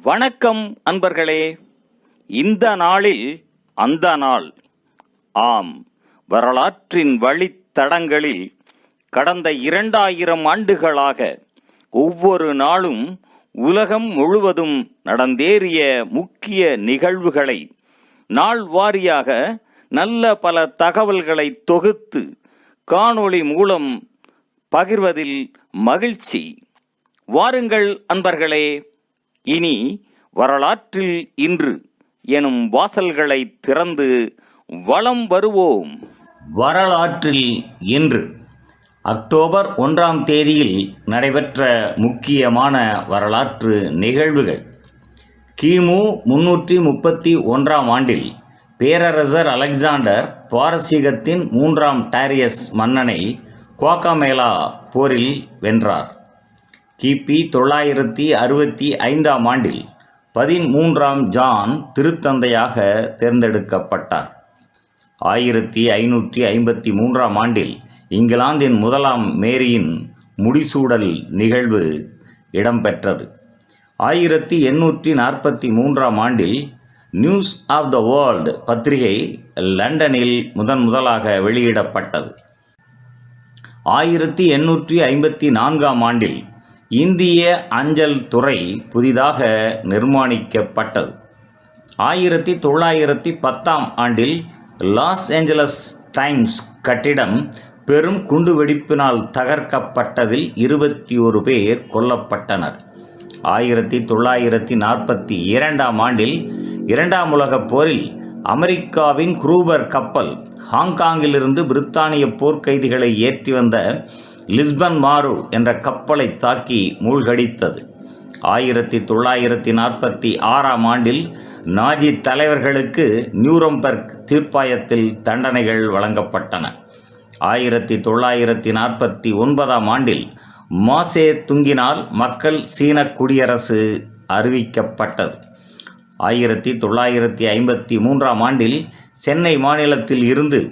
வணக்கம் அன்பர்களே. இந்த நாளில் அந்த நாள். ஆம், வரலாற்றின் வழித்தடங்களில் கடந்த 2000 ஆண்டுகளாக ஒவ்வொரு நாளும் உலகம் முழுவதும் நடந்தேறிய முக்கிய நிகழ்வுகளை நாள் வாரியாக நல்ல பல தகவல்களை தொகுத்து காணொளி மூலம் பகிர்வதில் மகிழ்ச்சி. வாருங்கள் அன்பர்களே, இனி வரலாற்றில் இன்று எனும் வாசல்களை திறந்து வலம் வருவோம். வரலாற்றில் இன்று அக்டோபர் 1ஆம் தேதியில் நடைபெற்ற முக்கியமான வரலாற்று நிகழ்வுகள். கிமு 331ஆம் ஆண்டில் பேரரசர் அலெக்சாண்டர் பாரசீகத்தின் 3ஆம் டாரியஸ் மன்னனை குவாகாமேலா போரில் வென்றார். கிபி 965ஆம் ஆண்டில் 13ஆம் ஜான் திருத்தந்தையாக தேர்ந்தெடுக்கப்பட்டார். 1553ஆம் ஆண்டில் இங்கிலாந்தின் 1ஆம் மேரியின் முடிசூடல் நிகழ்வு இடம்பெற்றது. 1843ஆம் ஆண்டில் நியூஸ் ஆஃப் த வேர்ல்டு பத்திரிகை லண்டனில் முதலாக வெளியிடப்பட்டது. 1854ஆம் ஆண்டில் இந்திய அஞ்சல் துறை புதிதாக நிர்மாணிக்கப்பட்டது. 1910ஆம் ஆண்டில் லாஸ் ஏஞ்சலஸ் டைம்ஸ் கட்டிடம் பெரும் குண்டுவெடிப்பினால் தகர்க்கப்பட்டதில் 21 பேர் கொல்லப்பட்டனர். 1942ஆம் ஆண்டில் 2ஆம் உலகப் போரில் அமெரிக்காவின் குரூபர் கப்பல் ஹாங்காங்கிலிருந்து பிரித்தானிய போர்க்கைதிகளை ஏற்றி வந்த லிஸ்பன் மாரு என்ற கப்பலை தாக்கி மூழ்கடித்தது. 1946ஆம் ஆண்டில் நாஜி தலைவர்களுக்கு நியூரம்பெர்க் தீர்ப்பாயத்தில் தண்டனைகள் வழங்கப்பட்டன. 1949ஆம் ஆண்டில் மாசே துங்கினால் மக்கள் சீன குடியரசு அறிவிக்கப்பட்டது. 1953ஆம் ஆண்டில் சென்னை மாநிலத்தில் இருந்து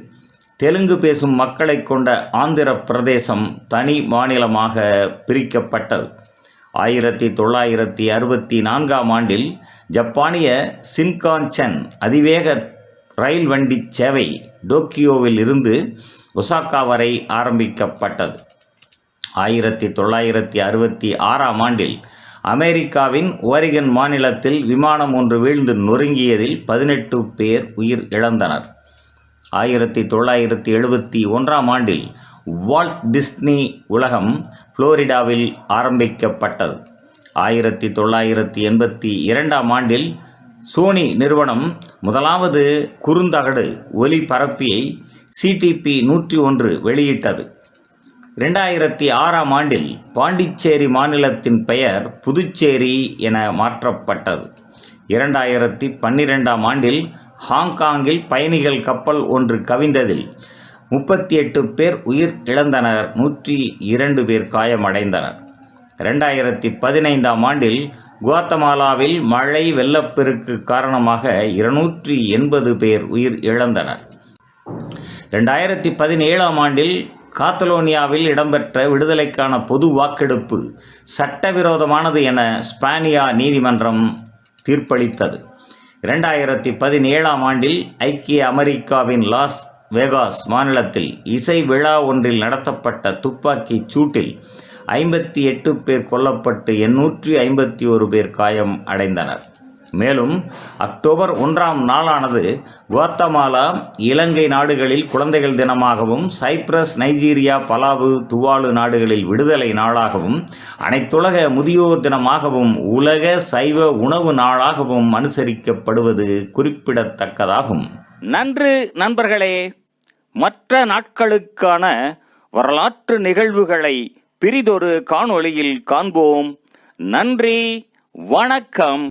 தெலுங்கு பேசும் மக்களை கொண்ட ஆந்திர பிரதேசம் தனி மாநிலமாக பிரிக்கப்பட்டது. 1964ஆம் ஆண்டில் ஜப்பானிய சின்கான்சென் அதிவேக ரயில் வண்டி சேவை டோக்கியோவில் இருந்து ஒசாக்கா வரை ஆரம்பிக்கப்பட்டது. 1966ஆம் ஆண்டில் அமெரிக்காவின் ஓரிகன் மாநிலத்தில் விமானம் ஒன்று வீழ்ந்து நொறுங்கியதில் 18 பேர் உயிர் இழந்தனர். 1971ஆம் ஆண்டில் வால்ட் டிஸ்னி உலகம் புளோரிடாவில் ஆரம்பிக்கப்பட்டது. 1982ஆம் ஆண்டில் சோனி நிறுவனம் முதலாவது குறுந்தகடு ஒலிபரப்பியை CTP 101 வெளியிட்டது. 2006ஆம் ஆண்டில் பாண்டிச்சேரி மாநிலத்தின் பெயர் புதுச்சேரி என மாற்றப்பட்டது. 2012ஆம் ஆண்டில் ஹாங்காங்கில் பயணிகள் கப்பல் ஒன்று கவிழ்ந்ததில் 38 பேர் உயிர் இழந்தனர், 102 பேர் காயமடைந்தனர். 2015ஆம் ஆண்டில் குவாத்தமாலாவில் மழை வெள்ளப்பெருக்கு காரணமாக 280 பேர் உயிர் இழந்தனர். 2017ஆம் ஆண்டில் காத்தலோனியாவில் இடம்பெற்ற விடுதலைக்கான பொது வாக்கெடுப்பு சட்டவிரோதமானது என ஸ்பானியா நீதிமன்றம் தீர்ப்பளித்தது. 2017ஆம் ஆண்டில் ஐக்கிய அமெரிக்காவின் லாஸ் வேகாஸ் மாநிலத்தில் இசை விழா ஒன்றில் நடத்தப்பட்ட துப்பாக்கிச் சூட்டில் 58 பேர் கொல்லப்பட்டு 851 பேர் காயம் அடைந்தனர். மேலும் அக்டோபர் 1ஆம் நாளானது குவாத்தமாலா, இலங்கை நாடுகளில் குழந்தைகள் தினமாகவும், சைப்ரஸ், நைஜீரியா, பலாவு, துவாலு நாடுகளில் விடுதலை நாளாகவும், அனைத்துலக முதியோர் தினமாகவும், உலக சைவ உணவு நாளாகவும் அனுசரிக்கப்படுவது குறிப்பிடத்தக்கதாகும். நன்று நண்பர்களே. மற்ற நாட்களுக்கான வரலாற்று நிகழ்வுகளை பிரிதொரு காணொளியில் காண்போம். நன்றி, வணக்கம்.